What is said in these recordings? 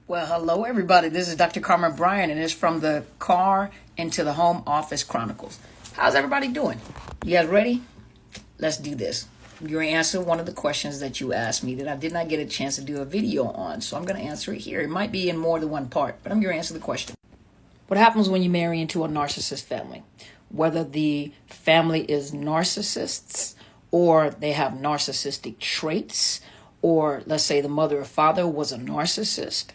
Well, hello everybody. This is Dr. Carmen Bryan, and it's from the Car into the Home Office Chronicles. How's everybody doing? You guys ready? Let's do this. You're going to answer one of the questions that you asked me that I did not get a chance to do a video on, so I'm going to answer it here. It might be in more than one part, but I'm going to answer the question. What happens when you marry into a narcissist family? Whether the family is narcissists or they have narcissistic traits, or let's say the mother or father was a narcissist.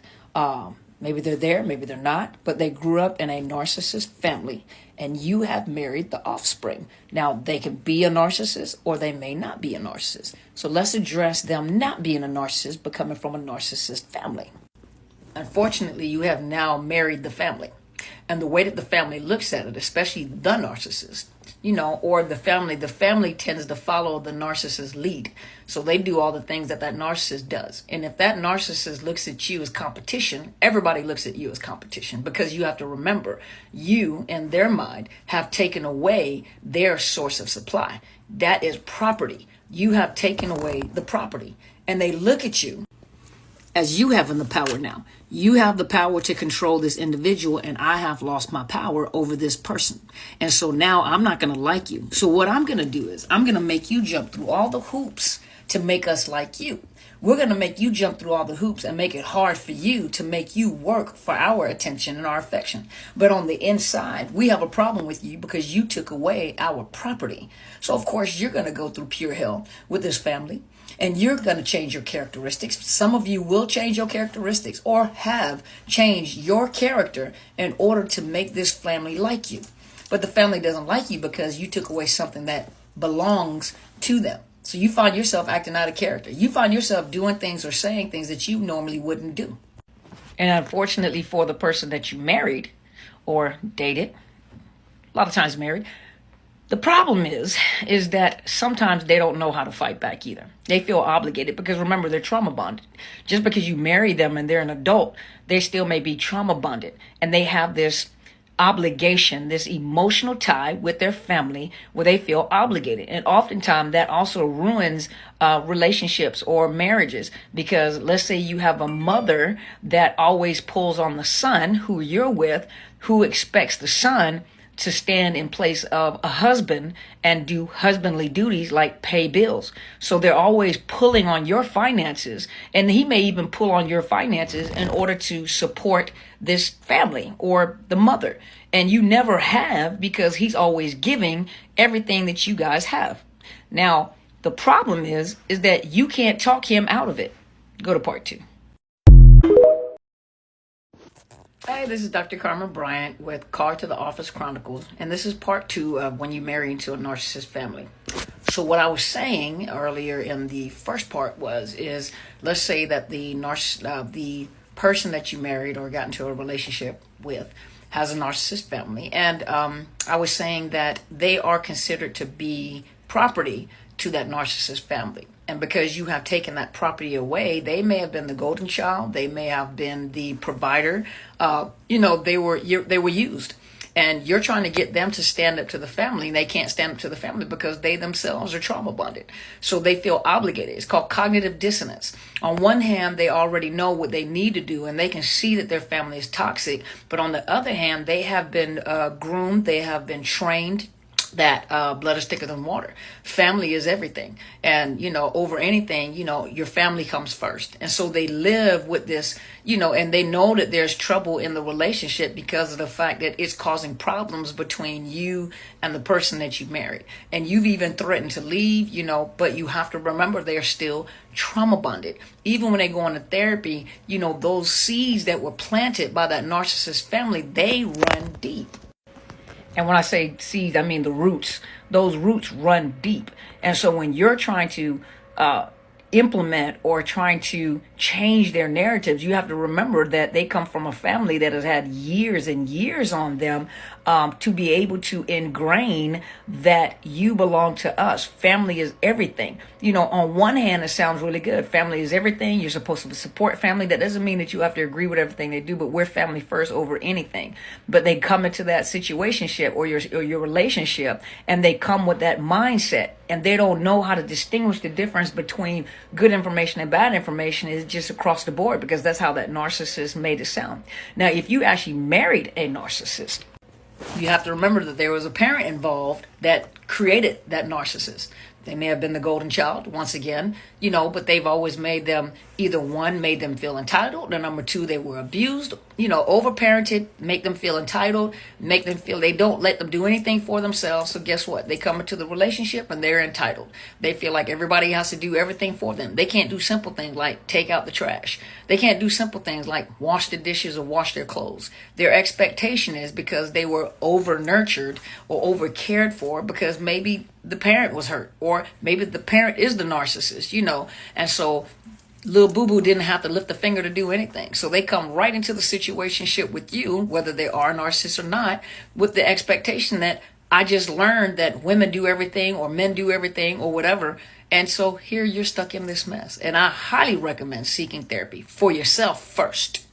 Maybe they're there, maybe they're not, but they grew up in a narcissist family and you have married the offspring. Now, they can be a narcissist or they may not be a narcissist. So let's address them not being a narcissist, but coming from a narcissist family. Unfortunately, you have now married the family. And the way that the family looks at it, especially the narcissist, or the family tends to follow the narcissist's lead. So they do all the things that narcissist does. And if that narcissist looks at you as competition, everybody looks at you as competition, because you have to remember, you, in their mind, have taken away their source of supply. That is property. You have taken away the property. And they look at you as you having the power now. You have the power to control this individual, and I have lost my power over this person. And so now I'm not going to like you. So what I'm going to do is I'm going to make you jump through all the hoops to make us like you. We're going to make you jump through all the hoops and make it hard for you to make you work for our attention and our affection. But on the inside, we have a problem with you because you took away our property. So of course, you're going to go through pure hell with this family. And you're going to change your characteristics. Some of you will change your characteristics or have changed your character in order to make this family like you. But the family doesn't like you because you took away something that belongs to them. So you find yourself acting out of character. You find yourself doing things or saying things that you normally wouldn't do. And unfortunately for the person that you married or dated, a lot of times married, the problem is that sometimes they don't know how to fight back either. They feel obligated because, remember, they're trauma bonded. Just because you marry them and they're an adult, they still may be trauma bonded. And they have this obligation, this emotional tie with their family where they feel obligated. And oftentimes that also ruins relationships or marriages, because let's say you have a mother that always pulls on the son who you're with, who expects the son to stand in place of a husband and do husbandly duties like pay bills. So they're always pulling on your finances, and he may even pull on your finances in order to support this family or the mother. And you never have, because he's always giving everything that you guys have. Now, the problem is that you can't talk him out of it. Go to part 2. Hey, this is Dr. Carmen Bryan with Car to the Office Chronicles, and this is part 2 of when you marry into a narcissist family. So what I was saying earlier in the first part is let's say that the person that you married or got into a relationship with has a narcissist family, and I was saying that they are considered to be property to that narcissist family. And because you have taken that property away, they may have been the golden child. They may have been the provider. They were used. And you're trying to get them to stand up to the family, and they can't stand up to the family because they themselves are trauma bonded. So they feel obligated. It's called cognitive dissonance. On one hand, they already know what they need to do, and they can see that their family is toxic. But on the other hand, they have been groomed. They have been trained that blood is thicker than water. Family is everything. And, over anything, your family comes first. And so they live with this, and they know that there's trouble in the relationship because of the fact that it's causing problems between you and the person that you married. And you've even threatened to leave, but you have to remember they're still trauma bonded. Even when they go into therapy, those seeds that were planted by that narcissist family, they run deep. And when I say seeds, I mean the roots. Those roots run deep. And so when you're trying to implement or trying to change their narratives, you have to remember that they come from a family that has had years and years on them to be able to ingrain that you belong to us. Family is everything. On one hand, it sounds really good. Family is everything. You're supposed to support family. That doesn't mean that you have to agree with everything they do, but we're family first over anything. But they come into that situationship or your relationship, and they come with that mindset. and they don't know how to distinguish the difference between good information and bad information is just across the board, because that's how that narcissist made it sound. Now, if you actually married a narcissist, you have to remember that there was a parent involved that created that narcissist. They may have been the golden child, once again, but they've always made them, either one, made them feel entitled, or number two, they were abused, overparented, make them feel entitled, make them feel they don't let them do anything for themselves. So guess what? They come into the relationship and they're entitled. They feel like everybody has to do everything for them. They can't do simple things like take out the trash. They can't do simple things like wash the dishes or wash their clothes. Their expectation is, because they were over nurtured or over cared for, because maybe the parent was hurt, or maybe the parent is the narcissist, and so little boo-boo didn't have to lift a finger to do anything. So they come right into the situationship with you, whether they are narcissists or not, with the expectation that I just learned that women do everything or men do everything or whatever. And so here you're stuck in this mess. And I highly recommend seeking therapy for yourself first.